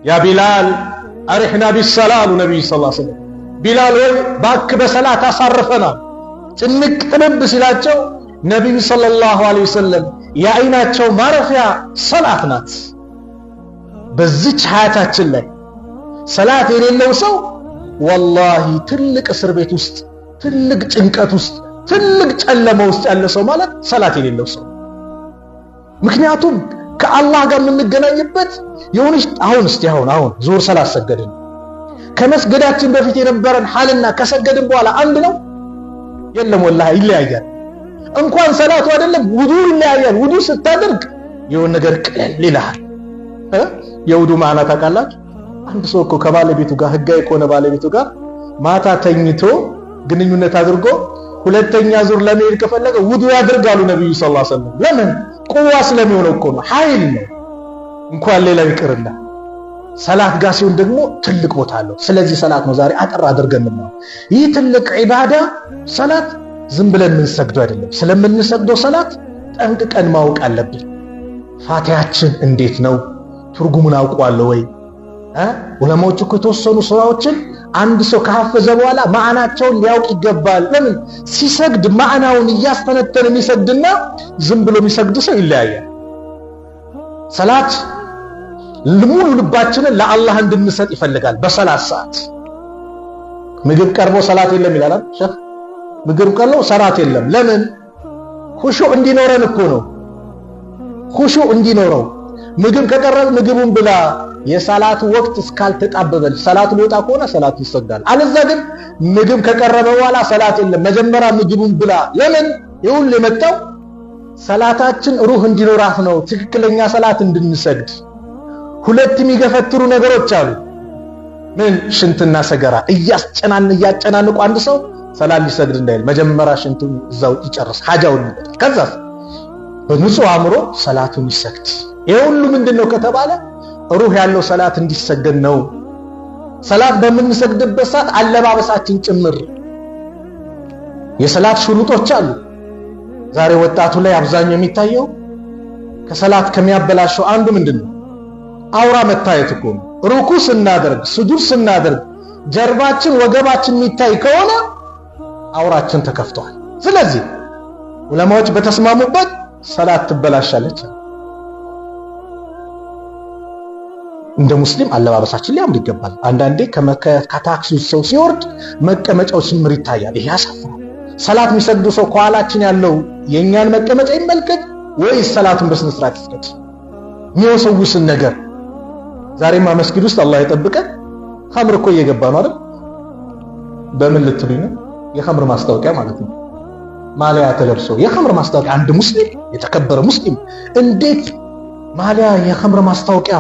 يا بلال أرحنا بالصلاة النبي صلى الله عليه وسلم بلال باك بصلاة أصرفنا تنك تنب سلاته نبي صلى الله عليه وسلم يا عيناتشو معرفيا صلاة نات بزيج حياتاتشن ላይ صلاة የሌለው ሰው والله ትልቅ እስር ቤት ውስጥ ትልቅ ጭንቀት ውስጥ ትልቅ ጨለማ ውስጥ ያለ ሰው ማለት صلاة የሌለው ሰው ምክንያቱም ከአላህ ጋር የምንገናኝበት የሆነች አሁን ዙር ሰላት ሰገድን ከመስገዳችን በፊት የነበረን ሐልና ከሰገድን በኋላ አንድ ነው የለም والله ይለያያል እንኳን ሰላቱ አይደለም ውዱ ይለያያል ውዱ ስታደርግ የሆነ ነገር ቀለል ይላል የውዱ ማዕና ታውቃላችሁ አንድ ሰው እኮ ከባለቤቱ ጋር ህጋዊ ከሆነ ባለቤቱ ጋር ማታ ተኝቶ ግንኙነት አድርጎ ሁለተኛ ዙር ለመሄድ ከፈለገ ውዱ ያደርጋሉ ነብዩ ሰለላሁ ዐለይሂ ወሰለም ለምን ቁዋ ስለሚሆነው እኮ ነው ኃይል ነው እንኳን ሌላ ይቅርና ሰላት ጋር ሲሆን ደግሞ ትልቅ ቦታ አለው ስለዚህ ሰላት ነው ዛሬ አጠር አድርገን ነው ይህ ትልቅ ዒባዳ ሰላት ዝም ብለን የምንሰግደው አይደለም ስለምንሰግደው ሰላት ጠንቅቀን ማወቅ አለብን ፋቲሃችን እንዴት ነው ትርጉሙን አውቀዋለሁ ወይ ዑለማዎቹ ከተወሰኑ ሱራዎችን አንድ ሰው ከሐፈዘ በኋላ ማዕናቸውን ሊያውቅ ይገባል ለምን ሲሰግድ ማዕናውን እያስተነተነ የሚሰግድና ዝም ብሎ የሚሰግድ ሰው ይለያያል ሰላት ሙሉ ልባችንን ለአላህ እንድንሰጥ ይፈልጋል በሰላት ሰዓት ምግብ ቀርቦ ሰላት የለም ይላል ሸህ ምግብ ቀርቦ ሰላት የለም ለምን ኹሹዕ እንዲኖረን እኮ ነው ኹሹዕ እንዲኖረው ምግብ ከቀረበ ምግቡን ብላ የሰላት ወቅት እስካልተጣበበል ሰላት ሊወጣ ከሆነ ሰላት ይሰግዳል አለዛ ግን ምግብ ከቀረበ በኋላ ሰላት የለም መጀመሪያ ምግቡን ብላ ለምን ይሁን ለመጣው ሰላታችን ሩህ እንዲኖራት ነው ትክክለኛ ሰላት እንድንሰግድ ሁለት የሚገፈትሩ ነገሮች አሉ ምን ሽንትና ሰገራ እያጨናነቁ አንድ ሰው ሰላት ሊሰግድ እንዳይል መጀመሪያ ሽንቱን እዛው ይጨርስ ሐጃውን ከዛ በንጹህ አእምሮ ሰላቱን ይሰግድ ይሄ ሁሉ ምንድነው ከተባለ ሩህ ያለው ሰላት እንዲሰገድ ነው ሰላት በምንሰግድበት ሰዓት አለባበሳችን ጭምር የሰላት ሽሩጦች አሉ ዛሬ ወጣቱ ላይ አብዛኛው የሚታየው ከሰላት ከሚያበላሸው አንዱ ምንድነው አውራ መታየት እኮ ነው ሩኩ ስናደርግ ስጁድ ስናደርግ ጀርባችን ወገባችን የሚታይ ከሆነ አውራችን ተከፍቷል ስለዚህ ዑለማዎች በተስማሙበት ሰላት ትበላሻለች እንደ ሙስሊም አለባበሳችን ሊያምር ይገባል አንዳንዴ ከታክሲው ሰው ሲወርድ መቀመጫው ሲምር ይታያል ይሄ ያሳፍራል ሰላት የሚሰግዱ ሰው ከኋላችን ያለው የኛን መቀመጫ ይመልከት ወይስ ሰላቱን በስነ ስርዓት ይስገድ የሚወሰውስን ነገር ዛሬማ መስጊድ ውስጥ አላህ ይጠብቀን ኸምር እኮ እየገባ ነው አይደል በምን ልትሉኝ ነው የኸምር ማስታወቂያ ማለት ነው ማሊያ ተለብሶ የኸምር ማስታወቂያ አንድ ሙስሊም የተከበረ ሙስሊም እንዴት ማሊያ የኸምር ማስታወቂያ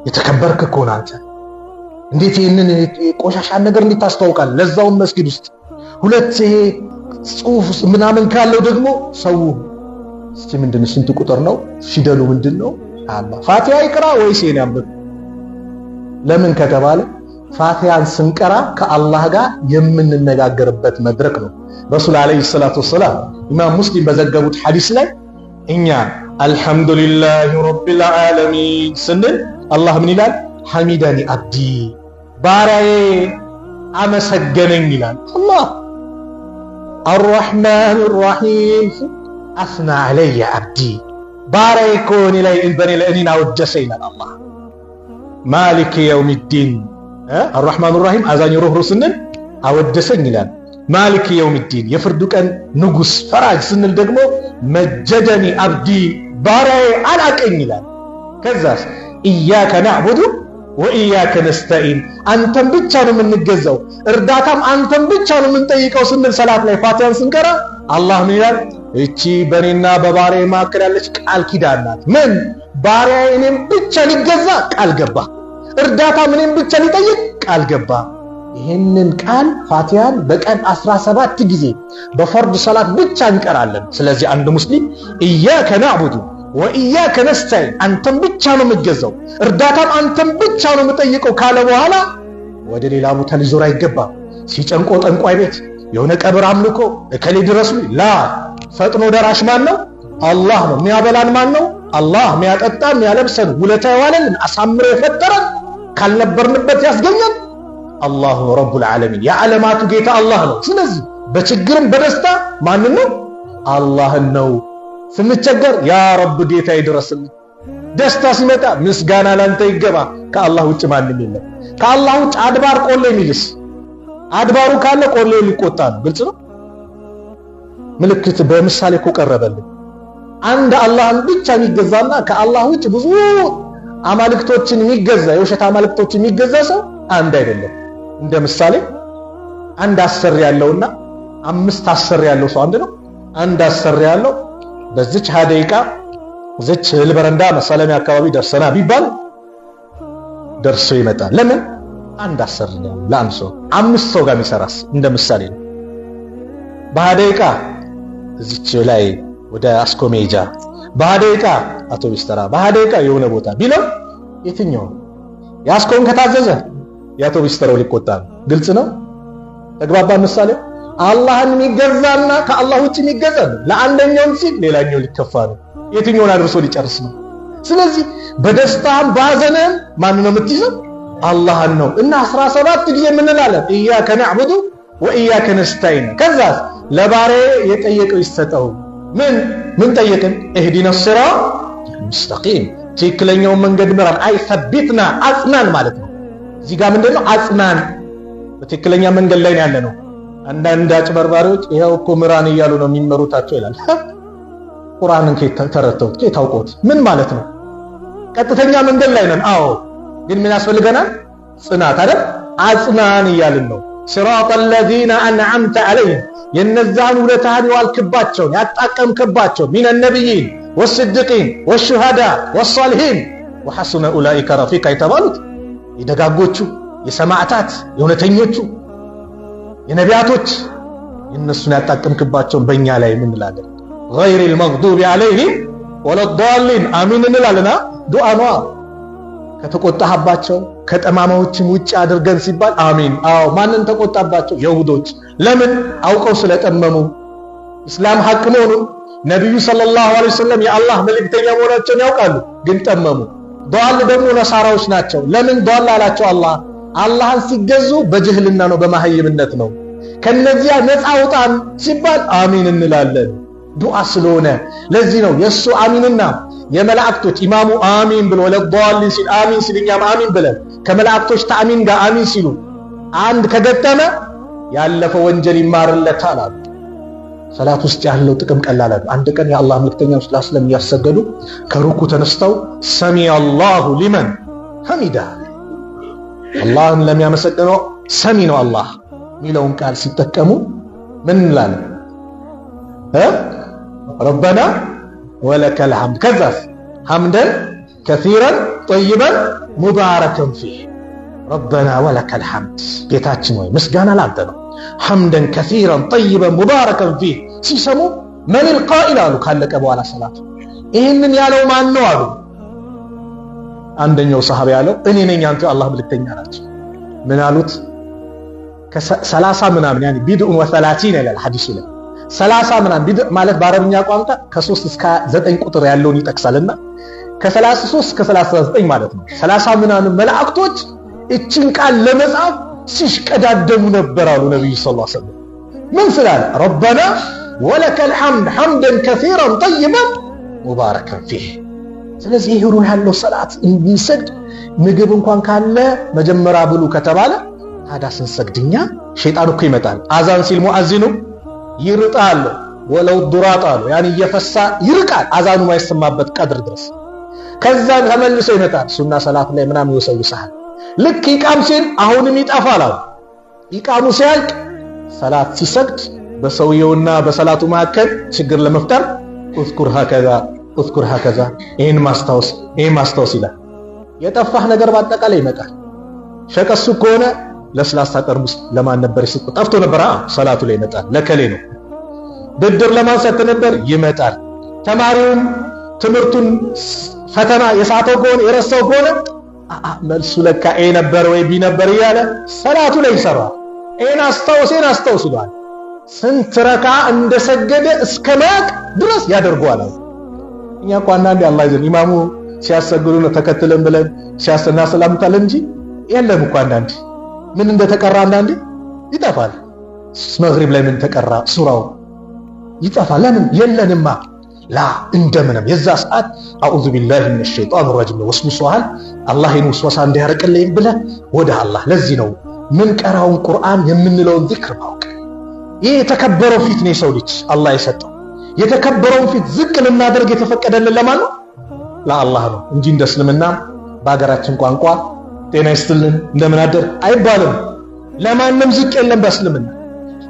የተከበርክ እኮ ነው አንተ እንዴት ይሄንን ቆሻሻ ነገር እንድታስተዋውቃል ለዛውም መስጊድ ውስጥ ሁለት ይሄ ጽሁፍ ምናምን ካለው ደግሞ ሰው እስቲ ምንድነው ስንት ቁጥር ነው ፊደሉ ምንድነው አላህ ፋቲሃ ይቅራ ወይስ የኔ አንብብ ለምን ከተባለ ፋቲሃን ስንቀራ ከአላህ ጋር የምንነጋገርበት መድረክ ነው ረሱል አለይሂ ሰላቱ ወሰለም ኢማም ሙስሊም በዘገቡት ሐዲስ ላይ እኛ አልহামዱሊላሂ ረቢል ዓለሚን ስንል አላህ ምን ይላል ሐሚዳኒ አብዲ ባሪያዬ አመሰገነኝ ይላል አላህ አርረህማን አርረሂም አስና አለየ አብዲ ባሪያዬ ኮኒ ላይ በኔ ላይ እኔን አወደሰ ይላል አላህ ማሊክ የውሚዲን አርረህማን አርረሂም አዛኝ ሩህ ስንል አወደሰኝ ይላል ማሊክ የውሚዲን የፍርዱ ቀን ንጉስ ፈራጅ ስንል ደግሞ መጀደኒ አብዲ ባሪያዬ አላቀኝ ይላል ከዛስ ኢያከ ነዕቡዱ ወኢያከ ነስተዒን አንተን ብቻ ነው የምንገዛው እርዳታም አንተን ብቻ ነው የምንጠይቀው ስንል ሰላት ላይ ፋቲሃን ስንቀራ አላህ ምን ይላል እቺ በኔና በባሪያዬ መካከል ያለች ቃል ኪዳን ናት ምን ባሪያዬ እኔን ብቻ ሊገዛ ቃል ገባ እርዳታ እኔን ብቻ ሊጠይቅ ቃል ገባ ይሄንን ቃል ፋቲሃን በቀን 17 ጊዜ በፈርድ ሰላት ብቻ እንቀራለን ስለዚህ አንድ ሙስሊም ኢያከ ነዕቡዱ ወኢያከ ነስተዒን አንተም ብቻ ነው የምገዛው እርዳታም አንተም ብቻ ነው የምጠይቀው ካለ በኋላ ወደ ሌላ ቦታ ሊዞር አይገባም። ሲጨንቆ ጠንቋይ ቤት የሆነ ቀብር አምልኮ እከሌ ድረሱ ላ ፈጥኖ ደራሽ ማን ነው? አላህ ነው። የሚያበላን ማን ነው? አላህ። የሚያጠጣን የሚያለብሰን ውለታ የዋለልን አሳምሮ የፈጠረን ካልነበርንበት ያስገኘን አላሁ ረቡል ዓለሚን የዓለማቱ ጌታ አላህ ነው። ስለዚህ በችግርም በደስታ ማንን ነው? አላህን ነው። ስንቸገር ያ ረብ ጌታ ይድረስልን፣ ደስታ ሲመጣ ምስጋና ላንተ ይገባ። ከአላህ ውጭ ማንም የለም። ከአላህ ውጭ አድባር ቆሌ የሚልስ አድባሩ ካለ ቆሌ ሊቆጣ ነው። ግልጽ ነው። ምልክት በምሳሌ እኮ ቀረበልን። አንድ አላህን ብቻ የሚገዛና ከአላህ ውጭ ብዙ አማልክቶችን የሚገዛ የውሸት አማልክቶችን የሚገዛ ሰው አንድ አይደለም። እንደ ምሳሌ አንድ አሰሪ ያለውና 5 አሰሪ ያለው ሰው አንድ ነው። አንድ አሰሪ ያለው በዚች ሀደይቃ እዚች ልበረንዳ መሰለሚያ አካባቢ ደርሰና ቢባል ደርሶ ይመጣል። ለምን? አንድ አሰሪ ነው። ለአንድ ሰው 5 ሰው ጋር የሚሰራስ እንደ ምሳሌ ነው። በሀደይቃ እዚች ላይ ወደ አስኮሜጃ በሀደይቃ አውቶቡስ ተራ በሀደይቃ የሆነ ቦታ ቢለው የትኛው ያስኮን ከታዘዘ የአውቶቡስ ተራው ሊቆጣ ነው። ግልጽ ነው። ተግባባ። ምሳሌ አላህን የሚገዛና ከአላህ ውጭ የሚገዛ ለአንደኛው ሲል ሌላኛው ሊከፋ ነው። የትኛውን አድርሶ ሊጨርስ ነው። ስለዚህ በደስታም ባዘነም ማን ነው የምትይዘው? አላህን ነው። እና 17 ጊዜ የምንላለን ኢያከ ነዕቡዱ ወኢያከ ነስተዒን። ከዛ ለባሬ የጠየቀው ይሰጠው። ምን ጠየቅን? እህዲነ ሲራጥ ሙስተቂም ትክክለኛውን መንገድ ምራን። አይ ሰቢትና አጽናን ማለት ነው። እዚህ ጋር ምንድነው? አጽናን በትክክለኛ መንገድ ላይ ያለ ነው። አንዳንድ አጭበርባሪዎች ይሄው እኮ ምራን እያሉ ነው የሚመሩታቸው ይላል። ቁርአንን ከተረተውት ከታውቆት ምን ማለት ነው? ቀጥተኛ መንገድ ላይ ነን። አዎ፣ ግን ምን ያስፈልገናል? ጽናት አይደል? አጽናን እያልን ነው። ሲራጥ الذين انعمت عليهم የነዛን ውለታህን ያልክባቸው ያጣቀምክባቸው ሚነ ነብይን ወስድቂን ወሹሃዳ ወሷሊሂን ወሐሱነ ኡላኢከ ረፊቃ የተባሉት የደጋጎቹ የሰማዕታት የእውነተኞቹ የነቢያቶች የነሱን ያጣቀምክባቸውን በእኛ ላይ ምን እንላለን? ገይሪል መግዱቢ ዐለይሂም ወለዷሊን አሚን እንላለና ዱዓ ነው። ከተቆጣህባቸው ከጠማማዎችም ውጭ አድርገን ሲባል አሚን። አዎ፣ ማንን ተቆጣባቸው? የሁዶች። ለምን? አውቀው ስለጠመሙ እስላም ሐቅ መሆኑን ነብዩ ሰለላሁ ዐለይሂ ወሰለም የአላህ መልእክተኛ መሆናቸውን ያውቃሉ፣ ግን ጠመሙ። ዷል ደግሞ ነሳራዎች ናቸው። ለምን ዷል አላቸው? አላህን ሲገዙ በጅህልና ነው፣ በማህይምነት ነው። ከነዚያ ነፃ አውጣን ሲባል አሚን እንላለን፣ ዱዓ ስለሆነ። ለዚህ ነው የሱ አሚንና የመላእክቶች ኢማሙ አሚን ብሎ ለዷሊን ሲል አሚን ሲልኛም አሚን ብለን ከመላእክቶች ተአሚን ጋር አሚን ሲሉ አንድ ከገጠመ ያለፈ ወንጀል ይማርለታል አሉ። ሰላት ውስጥ ያለው ጥቅም ቀላል አይደል። አንድ ቀን የአላህ መልእክተኛ ሰለላሁ ያሰገዱ ከሩኩ ተነስተው ሰሚ አላሁ ሊመን ሐሚዳ አላህን ለሚያመሰግነው ሰሚ ነው አላህ ሚለውን ቃል ሲጠቀሙ ምን እንላለን? ረበና ወለከል ሐምድ። ከዛስ ሐምደን ከሲረን ጠይበን ሙባረከን ፊህ። ረበና ወለከል ሐምድ፣ ጌታችን ወይ ምስጋና ላንተ ነው። ሐምደን ከሲረን ጠይበን ሙባረከን ፊህ ሲሰሙ መን القائل አሉ። ካለቀ በኋላ ሰላት ይህንን ያለው ማን ነው አሉ። አንደኛው ሰሃባ ያለው እኔ ነኝ አንተ አላህ መልእክተኛ ናቸው። ምን አሉት? ከ30 ምናምን ያኒ ቢድኡ ወ30 ይላል ሐዲሱ ላይ 30 ምናምን ቢድዕ ማለት በአረብኛ ቋንቋ ከ3 እስከ 9 ቁጥር ያለውን ይጠቅሳልና ከ33 እስከ 39 ማለት ነው። 30 ምናምን መላእክቶች እቺን ቃል ለመጻፍ ሲሽቀዳደሙ ነበር አሉ ነብዩ ሰለላሁ ዐለይሂ ወሰለም። ምን ስላለ? ረበና ወለከል ሐምድ ሐምደን ከሲራን ጠይበን ሙባረከን ፊህ። ስለዚህ ይሁን ያለው ሰላት እንዲሰግድ ምግብ እንኳን ካለ መጀመሪያ ብሉ ከተባለ ታዲያ ስንሰግድኛ ሸይጣን እኮ ይመጣል። አዛን ሲል ሙአዚኑ ይርጣል፣ ወለው ዱራጣሉ ያኒ እየፈሳ ይርቃል አዛኑ ማይሰማበት ቀድር ድረስ። ከዛ ተመልሶ ይመጣል ሱና ሰላት ላይ ምናምን ይወሰውሳል። ልክ ይቃም ሲል አሁንም ይጠፋል። ይቃሙ ሲያልቅ ሰላት ሲሰግድ በሰውየውና በሰላቱ መካከል ችግር ለመፍጠር እዝኩር ሀከዛ ይሄን ማስታወስ ይላል። የጠፋህ ነገር ባጠቃላይ ይመጣል። ሸቀሱ ከሆነ ለስላሳ ጠርሙስ ለማን ነበር ይስጥ? ጠፍቶ ነበር። ሰላቱ ላይ ይመጣል። ለከሌ ነው። ብድር ለማንሳት ነበር ይመጣል። ተማሪውም ትምህርቱን ፈተና የሳተው ከሆነ የረሳው ከሆነ መልሱ ለካ ኤ ነበር ወይ ቢ ነበር እያለ ሰላቱ ላይ ይሰራ ኤን አስታውስ ይላል። ስንት ረካ እንደሰገደ እስከ ማቅ ድረስ ያደርገዋል። እኛ እኮ አንዳንዴ አላህ ይዘን ኢማሙ ሲያሰግዱ ነው ተከትለን ብለን ሲያሰና ሰላምታለን እንጂ የለም እኮ አንዳንዴ ምን እንደተቀራ አንዳንዴ ይጠፋል። መግሪብ ላይ ምን ተቀራ ሱራው ይጠፋል። ለምን የለንማ ላ እንደምንም የዛ ሰዓት አዑዙ ቢላሂ ሚነሽ ሸይጣን ረጂም ወስውሰዋል አላህን ወስዋሳ እንዲያርቅልኝ ብለህ ወደ አላህ። ለዚህ ነው ምን ቀራውን ቁርአን የምንለውን ዚክር ማውቅ። ይሄ የተከበረው ፊት ነው የሰው ልጅ አላህ የሰጠው። የተከበረውን ፊት ዝቅ ልናደርግ የተፈቀደልን ለማን ነው? ለአላህ ነው እንጂ እንደ እስልምና በአገራችን ቋንቋ ጤና ይስጥልን እንደምን አደር አይባልም። ለማንም ዝቅ የለም በእስልምና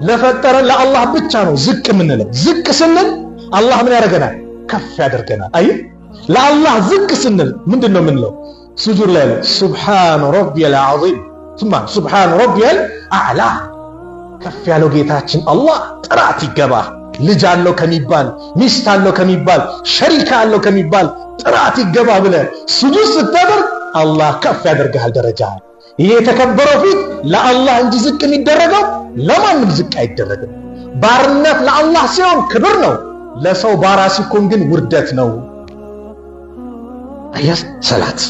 ለፈጠረን ለአላህ ብቻ ነው ዝቅ የምንለው። ዝቅ ስንል አላህ ምን ያደርገናል? ከፍ ያደርገናል። አይ ለአላህ ዝቅ ስንል ምንድነው የምንለው? ሱጁድ ላይ ሱብሃነ ረቢየል ዐዚም ሱብሃነ ረቢየል አዕላ። ከፍ ያለው ጌታችን አላህ ጥራት ይገባ። ልጅ አለው ከሚባል ሚስት አለው ከሚባል ሸሪካ አለው ከሚባል ጥራት ይገባ ብለህ ሱጁድ ስታደርግ አላህ ከፍ ያደርግሃል ደረጃ። ይሄ የተከበረው ፊት ለአላህ እንጂ ዝቅ የሚደረገው ለማንም ዝቅ አይደረግም። ባርነት ለአላህ ሲሆን ክብር ነው፣ ለሰው ባራ ሲኮን ግን ውርደት ነው። አያስ ሰላት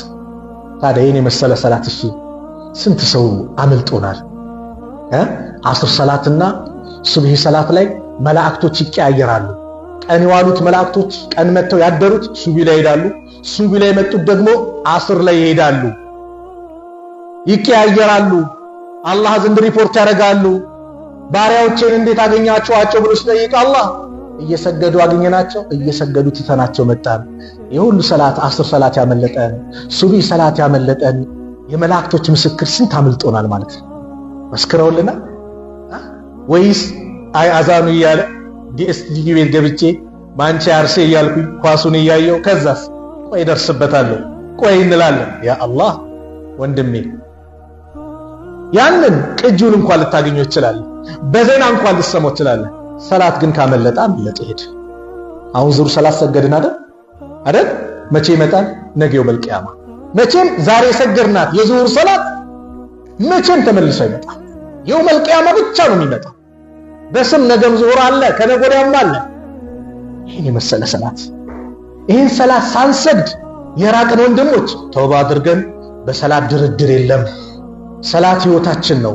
ታዲያ የኔ መሰለ ሰላት እሺ ስንት ሰው አመልጦናል። አስር ሰላትና ሱብሂ ሰላት ላይ መላእክቶች ይቀያየራሉ። ቀን የዋሉት መላእክቶች ቀን መተው ያደሩት ሱብሂ ላይ ይሄዳሉ። ሱብሂ ላይ መጡት ደግሞ አስር ላይ ይሄዳሉ። ይቀያየራሉ። አላህ ዘንድ ሪፖርት ያደርጋሉ። ባሪያዎቼን እንዴት አገኛቸዋቸው ብሎ ሲጠይቅ አላህ እየሰገዱ አገኘናቸው፣ እየሰገዱ ትተናቸው መጣን። የሁሉ ሰላት አስር ሰላት ያመለጠን፣ ሱብሂ ሰላት ያመለጠን የመላእክቶች ምስክር ስንት አመልጦናል ማለት ነው። መስክረውልናል ወይስ አይ አዛኑ እያለ ዲኤስቲቪ ቤት ገብቼ ማንቼ አርሴ እያልኩኝ ኳሱን እያየው ከዛስ ቆይ ደርስበታለሁ ቆይ እንላለን። ያ አላህ ወንድሜ ያንን ቅጁን እንኳን ልታገኘው ይችላል፣ በዜና እንኳን ልትሰማው ይችላል። ሰላት ግን ካመለጣ አመለጠ ሄደ። አሁን ዙር ሰላት ሰገድን አይደል? መቼ ይመጣል? ነገው መልቂያማ። መቼም ዛሬ ሰገድናት የዙር ሰላት መቼም ተመልሶ አይመጣም። የውመል ቂያማ ብቻ ነው የሚመጣው። በስም ነገም ዙር አለ ከነገ ወዲያም አለ። ይሄን የመሰለ ሰላት ይሄን ሰላት ሳንሰግድ የራቅን ወንድሞች ተውባ አድርገን በሰላት ድርድር የለም። ሰላት ህይወታችን ነው።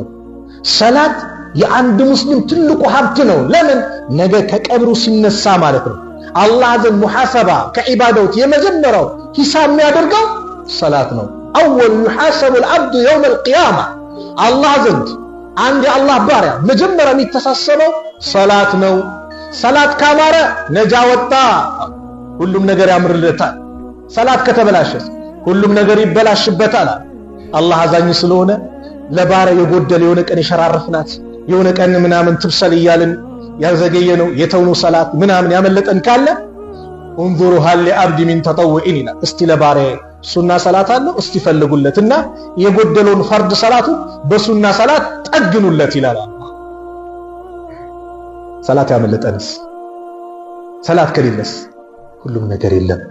ሰላት የአንድ ሙስሊም ትልቁ ሀብት ነው። ለምን? ነገ ከቀብሩ ሲነሳ ማለት ነው አላህ ዘንድ ሙሐሰባ ከዒባዳዎች የመጀመሪያው ሂሳብ የሚያደርገው ሰላት ነው። አወል ይሐሰቡ العبد يوم القيامة አላህ ዘንድ አንድ የአላህ ባሪያ መጀመሪያ የሚተሳሰበው ሰላት ነው። ሰላት ካማረ ነጃ ወጣ፣ ሁሉም ነገር ያምርለታል። ሰላት ከተበላሸ ሁሉም ነገር ይበላሽበታል። አላህ አዛኝ ስለሆነ ለባሪያ የጎደለ የሆነ ቀን የሸራረፍናት የሆነ ቀን ምናምን ትብሰል እያልን ያዘገየነው የተውነው ሰላት ምናምን ያመለጠን ካለ እንዙሩ ሀል ለአብድ ሚን ተጠውዒን ይላል። እስቲ ለባሪያ ሱና ሰላት አለው እስቲ ፈልጉለትና የጎደለውን ፈርድ ሰላቱ በሱና ሰላት ጠግኑለት ይላል። ሰላት ያመለጠንስ ሰላት ከሌለስ ሁሉም ነገር የለም፣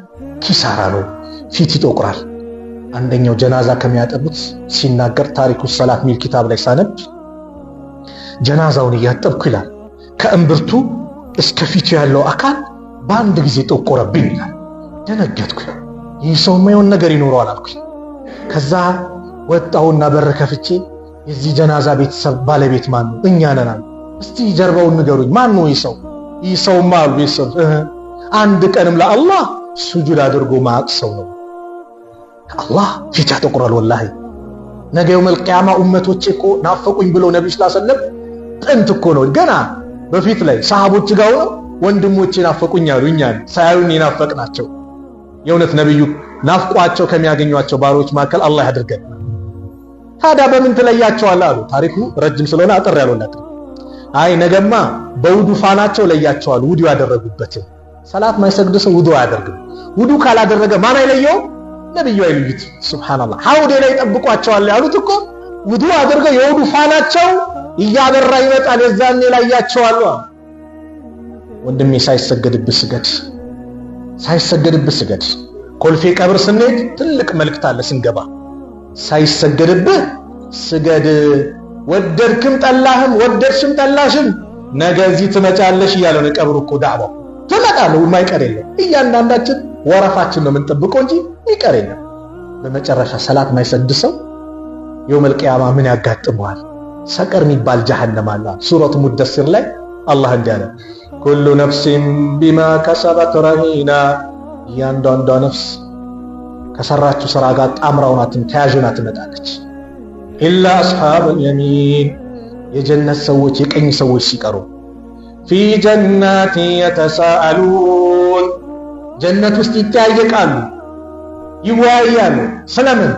ኪሳራ ነው፣ ፊት ይጦቁራል። አንደኛው ጀናዛ ከሚያጠቡት ሲናገር ታሪኩ ሰላት ሚል ኪታብ ላይ ሳነብ ጀናዛውን እያጠብኩ ይላል ከእምብርቱ እስከ ፊቱ ያለው አካል በአንድ ጊዜ ጠቆረብኝ ይላል። ደነገጥኩ። ይህ ሰው የሆነ ነገር ይኖረዋል አልኩኝ። ከዛ ወጣውና በር ከፍቼ የዚህ ጀናዛ ቤተሰብ ባለቤት ማን ነው? እኛ ነን አሉ። እስቲ ጀርባውን ንገሩኝ፣ ማን ነው ይህ ሰው? ይህ ሰውማ አሉ ቤተሰብ አንድ ቀንም ለአላህ ሱጁድ አድርጎ ማቅ ሰው ነው። አላህ ፊት ያጠቁራል። ወላሂ ነገ የውመል ቂያማ ኡመቶቼ እኮ ናፈቁኝ ብሎ ነብዩ ሰለላሁ ዐለይሂ ወሰለም ጥንት እኮ ነው ገና በፊት ላይ ሰሃቦች ጋር ሆነው ወንድሞቼ ናፈቁኝ አሉ። እኛን ሳያዩን የናፈቅናቸው የእውነት ነብዩ ናፍቋቸው ከሚያገኟቸው ባሮች መካከል አላህ ያድርገን። ታዲያ በምን ትለያቸዋለህ አሉ። ታሪኩ ረጅም ስለሆነ አጠር ያለውለት አይ ነገማ በውዱ ፋናቸው ለያቸዋል። ውዱ ያደረጉበት ሰላት ማይሰግድ ሰው ውዱ አያደርግም። ውዱ ካላደረገ ማን አይለየው? ነብዩ አይለዩት። ሱብሃንአላህ ሐውድ ላይ ጠብቋቸዋል ያሉት እኮ ውዱ አድርገው የውዱ ፋናቸው እያበራ ይመጣል። የዛኔ ላይ ያቸዋል። ወንድሜ ሳይሰገድብህ ስገድ፣ ሳይሰገድብህ ስገድ። ኮልፌ ቀብር ስንሄድ ትልቅ መልእክት አለ ስንገባ፣ ሳይሰገድብህ ስገድ። ወደድክም ጠላህም ወደድሽም ጠላሽም ነገ እዚህ ትመጫለሽ እያለ ነው ቀብሩ እኮ ዳዕዋው። ትመጣለህ፣ የማይቀር የለም። እያንዳንዳችን ወረፋችን ነው የምንጠብቀው እንጂ ይቀር የለም። በመጨረሻ ሰላት ማይሰግድ ሰው የውመል ቂያማ ምን ያጋጥመዋል? ሰቀር የሚባል ጀሃነም አለ። ሱረቱ ሙደሲር ላይ አላህ እንዲህ አለ፣ ኩሉ ነፍሲን ቢማ ከሰበት ረሂና፣ እያንዳንዷ ነፍስ ከሰራችው ስራ ጋር ጣምራውናትን ተያዥና ትመጣለች። ኢላ አስሓበል የሚን፣ የጀነት ሰዎች የቀኝ ሰዎች ሲቀሩ፣ ፊ ጀናቲ የተሳአሉን፣ ጀነት ውስጥ ይጠያየቃሉ፣ ይወያያሉ። ስለምን?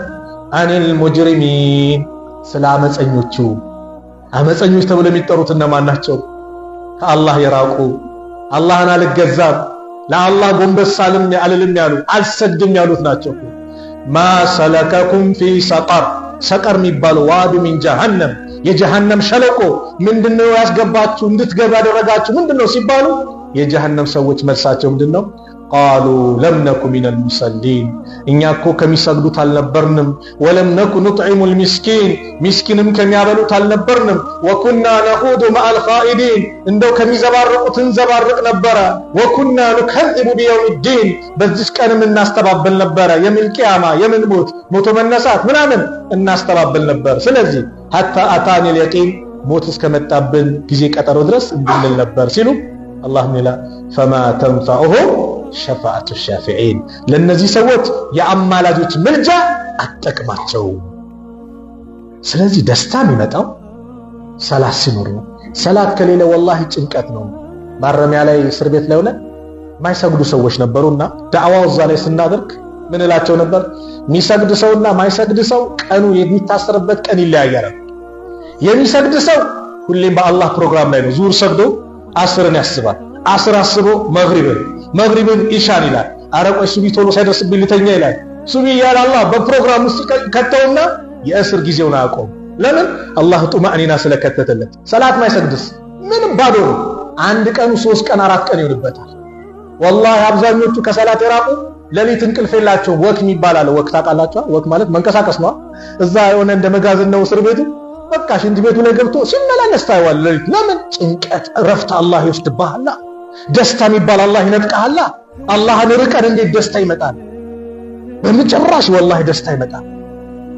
አኒል ሙጅሪሚን፣ ስለ አመፀኞቹ። አመፀኞች ተብለው የሚጠሩት እነማን ናቸው? ከአላህ የራቁ፣ አላህን አልገዛም ለአላህ ጎንበስ አልልም ያሉ፣ አልሰግድም ያሉት ናቸው። ማ ሰለከኩም ፊ ሰቀር፣ ሰቀር የሚባለው ዋዱ ሚን ጀሃነም፣ የጀሃነም ሸለቆ ምንድነው ያስገባችሁ እንድትገባ ያደረጋችሁ ምንድነው ሲባሉ የጀሃነም ሰዎች መልሳቸው ምንድነው? ቃሉ ለም ነኩ ሚነል ሙሰሊን፣ እኛ እኮ ከሚሰግዱት አልነበርንም። ወለም ነኩ ኑጥዒሙል ሚስኪን፣ ሚስኪንም ከሚያበሉት አልነበርንም። ወኩና ነኹዱ መዐል ኻኢዲን፣ እንደው ከሚዘባርቁት እንዘባርቅ ነበረ። ወኩና ኑከዚቡ ቢየውሚዲን፣ በዚህ ቀንም እናስተባብል ነበረ። የምን ቂያማ የምን ሞቶ መነሳት ምናምን እናስተባብል ነበር። ስለዚህ ሐታ አታኒል የቂን፣ ሞት እስከመጣብን ጊዜ ቀጠሮ ድረስ እንድንል ነበር ሲሉ አላህ ሚላ ፈማ ተንፈዑሁም ሸፋዓቱ ሻፊዒን፣ ለነዚህ ሰዎች የአማላጆች ምልጃ አትጠቅማቸው። ስለዚህ ደስታ የሚመጣው ሰላት ሲኖር ነው። ሰላት ከሌለ ወላሂ ጭንቀት ነው። ማረሚያ ላይ እስር ቤት ላይ ሆነን ማይሰግዱ ሰዎች ነበሩና ዳዕዋው እዛ ላይ ስናደርግ ምን እላቸው ነበር? የሚሰግድ ሰውና ማይሰግድ ሰው ቀኑ የሚታሰርበት ቀን ይለያያል። የሚሰግድ ሰው ሁሌም በአላህ ፕሮግራም ላይ ነው። ዙር ሰግዶ አስርን ያስባል፣ አስር አስቦ መግሪብን ኢሻን ይላል። አረቆይ ሱቢ ቶሎ ሳይደርስብኝ ልተኛ ይላል። ሱቢ እያለ አላህ በፕሮግራም ውስጥ ከተውና የእስር ጊዜውን አያቆም። ለምን? አላህ ጡማእኒና ስለከተተለት። ሰላት ማይሰግድስ ምንም ባዶ ነው። አንድ ቀኑ 3 ቀን 4 ቀን ይሆንበታል። ወላሂ አብዛኞቹ ከሰላት የራቁ ሌሊት እንቅልፍ የላቸው። ወክ የሚባል አለ። ወክ ታውቃላችሁ? ወክ ማለት መንቀሳቀስ ነው። እዛ የሆነ እንደ መጋዘን ነው እስር ቤቱ። በቃ ሽንት ቤቱ ላይ ገብቶ ሲመላለስ ታይዋል ሌሊት። ለምን? ጭንቀት እረፍት አላህ ይወስድብሃል። ደስታ የሚባል አላህ ይነጥቃል። አላህን ርቀን እንዴት ደስታ ይመጣል? በመጨረሻ ወላሂ ደስታ ይመጣል።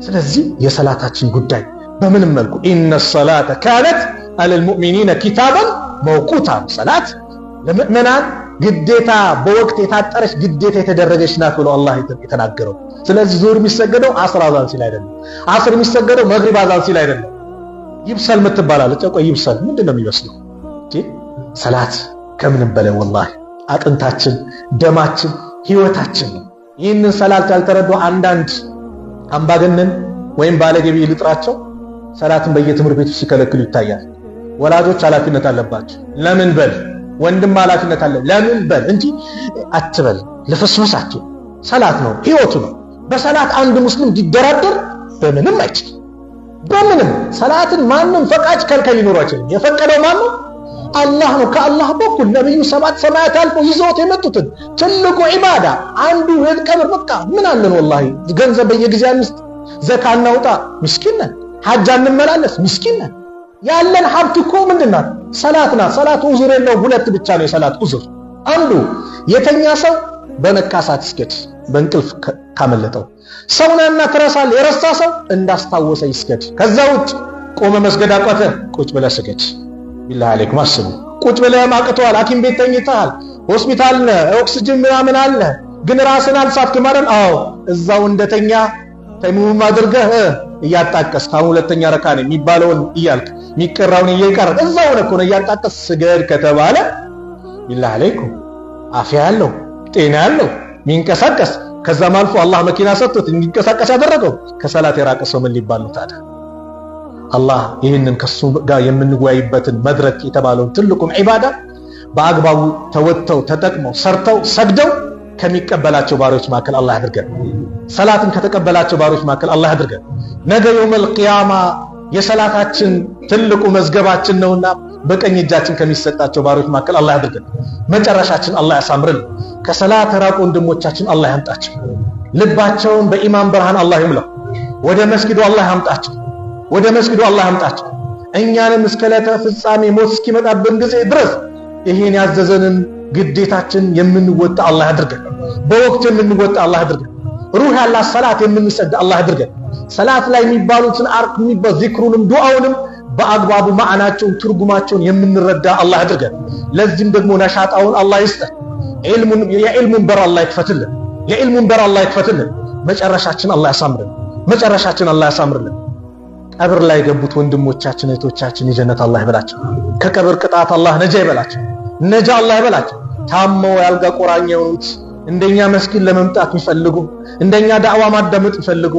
ስለዚህ የሰላታችን ጉዳይ በምንም መልኩ ኢነ ሰላተ ካነት አለል ሙእሚኒነ ኪታበን መውቁታ፣ ሰላት ለምእመናን ግዴታ በወቅት የታጠረች ግዴታ የተደረገች ናት ብሎ አላህ የተናገረው። ስለዚህ ዙር የሚሰገደው አስር አዛን ሲል አይደለም። አስር የሚሰገደው መግሪብ አዛን ሲል አይደለም። ይብሰል ምትባላለች። ቆይ ይብሰል ምንድነው የሚበስለው? ሰላት ከምንም በላይ ወላሂ አጥንታችን፣ ደማችን፣ ህይወታችን ነው። ይህንን ሰላት ያልተረዱ አንዳንድ አምባገነን ወይም ባለገቢ ልጥራቸው ሰላትን በየትምህርት ቤቱ ሲከለክሉ ይታያል። ወላጆች ኃላፊነት አለባቸው። ለምን በል፣ ወንድም ኃላፊነት አለ። ለምን በል እንጂ አትበል። ለፈስፈሳቸው ሰላት ነው፣ ህይወቱ ነው። በሰላት አንድ ሙስሊም ሊደራደር በምንም አይችል። በምንም ሰላትን ማንም ፈቃጅ ከልከል ሊኖር አይችልም። የፈቀደው ማነው? አላህ ነው። ከአላህ በኩል ነብዩ 7 ሰማያት አልፎ ይዘውት የመጡትን ትልቁ ዒባዳ አንዱ የቀብር በቃ ምን አለን? ወላሂ ገንዘብ በየጊዜው አንስት፣ ዘካ እናውጣ፣ ምስኪን ነን። ሐጅ እንመላለስ፣ ምስኪን ነን። ያለን ሀብት እኮ ምንድናት? ሰላት ናት። ሰላት ዑዝር የለውም። ሁለት ብቻ ነው የሰላት ዑዝር። አንዱ የተኛ ሰው በነካሳት ይስገድ፣ በእንቅልፍ ካመለጠው። ሰውናና ትረሳል፣ የረሳ ሰው እንዳስታወሰ ይስገድ። ከዛ ውጭ ቆመ መስገድ አቃተ፣ ቁጭ ብለህ ስገድ። ቢላህ አለይኩም አስቡ። ቁጭ ብለህ ማቅቷል፣ ሐኪም ቤት ተኝተሃል፣ ሆስፒታል ነህ፣ ኦክሲጅን ምናምን አለ፣ ግን ራስን አልሳትክም አይደል? አዎ፣ እዛው እንደተኛ ተይሙም አድርገህ እያጣቀስ ካሁን ሁለተኛ ረካ ነው የሚባለውን እያልክ የሚቀራውን እየቀረህ እዛው ነው እኮ እያጣቀስ ስገድ ከተባለ ቢላህ አለይኩም አፊያ ያለው ጤና ያለው ሚንቀሳቀስ ከዛም አልፎ አላህ መኪና ሰጥቶት እንዲንቀሳቀስ ያደረገው ከሰላት የራቀ ሰው ምን ሊባል ነው ታዲያ? አላህ ይህንን ከሱ ጋር የምንወያይበትን መድረክ የተባለውን ትልቁም ዒባዳ በአግባቡ ተወጥተው ተጠቅመው ሰርተው ሰግደው ከሚቀበላቸው ባሪዎች መካከል አላህ ያድርገን። ሰላትን ከተቀበላቸው ባሪዎች መካከል አላህ ያድርገን። ነገ የውመል ቂያማ የሰላታችን ትልቁ መዝገባችን ነውና በቀኝ እጃችን ከሚሰጣቸው ባሮች መካከል አላህ ያድርገን። መጨረሻችን አላህ ያሳምርልን። ከሰላት ራቁ ወንድሞቻችን አላህ ያምጣቸው። ልባቸውን በኢማን ብርሃን አላህ ይሙላው። ወደ መስጊዱ አላህ ያምጣቸው። ወደ መስጊዱ አላህ ያምጣቸው። እኛንም እስከ ዕለተ ፍጻሜ ሞት እስኪመጣብን ጊዜ ድረስ ይሄን ያዘዘንን ግዴታችን የምንወጣ አላህ ያድርገን። በወቅቱ የምንወጣ አላህ ያድርገን። ሩህ ያላት ሰላት የምንሰድ አላህ ያድርገን። ሰላት ላይ የሚባሉትን አርክ የሚባል ዚክሩንም ዱዓውንም በአግባቡ ማዕናቸውን ትርጉማቸውን የምንረዳ አላህ ያድርገን። ለዚህም ደግሞ ነሻጣውን አላህ ይስጠን። የዕልሙን በር አላህ ይክፈትልን። የዕልሙን በር አላህ ይክፈትልን። መጨረሻችን አላህ ያሳምርልን። መጨረሻችን አላህ ያሳምርልን። ቀብር ላይ የገቡት ወንድሞቻችን እህቶቻችን የጀነት አላህ ይበላቸው። ከቀብር ቅጣት አላህ ነጃ ይበላቸው። ነጃ አላህ ይበላቸው። ታመው ያልጋ ቁራኛ የሆኑት እንደኛ መስጊድ ለመምጣት የሚፈልጉ እንደኛ ዳዕዋ ማዳመጥ የሚፈልጉ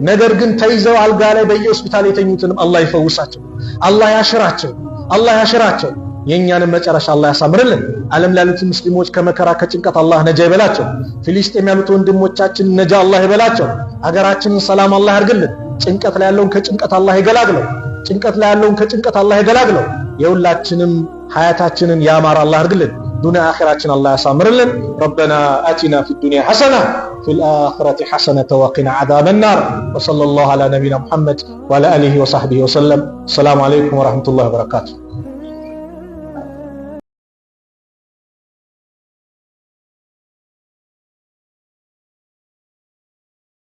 ነገር ግን ተይዘው አልጋ ላይ በየሆስፒታል የተኙትንም አላህ ይፈውሳቸው። አላህ ያሽራቸው። አላህ ያሽራቸው። የኛንም መጨረሻ አላህ ያሳምርልን። ዓለም ላይ ያሉት ሙስሊሞች ከመከራ ከጭንቀት አላህ ነጃ ይበላቸው። ፍልስጤም ያሉት ወንድሞቻችን ነጃ አላህ ይበላቸው። ሀገራችንን ሰላም አላህ ያርግልን። ጭንቀት ላይ ያለውን ከጭንቀት አላህ ይገላግለው። ጭንቀት ላይ ያለውን ከጭንቀት አላህ ይገላግለው። የሁላችንም ሀያታችንን ያማረ አላህ ያርግልን። ዱንያ አኺራችን አላህ ያሳምርልን። ረበና አቲና ፊ ዱንያ ሐሰና ፊል አኺረቲ ሐሰነተ ወቂና ዐዛበን ናር ወሰለላሁ ዐላ ነቢይና ሙሐመድ ወዐላ አሊሂ ወሰሕቢሂ ወሰለም። ሰላሙ አለይኩም ወረሕመቱላሂ ወበረካቱሁ።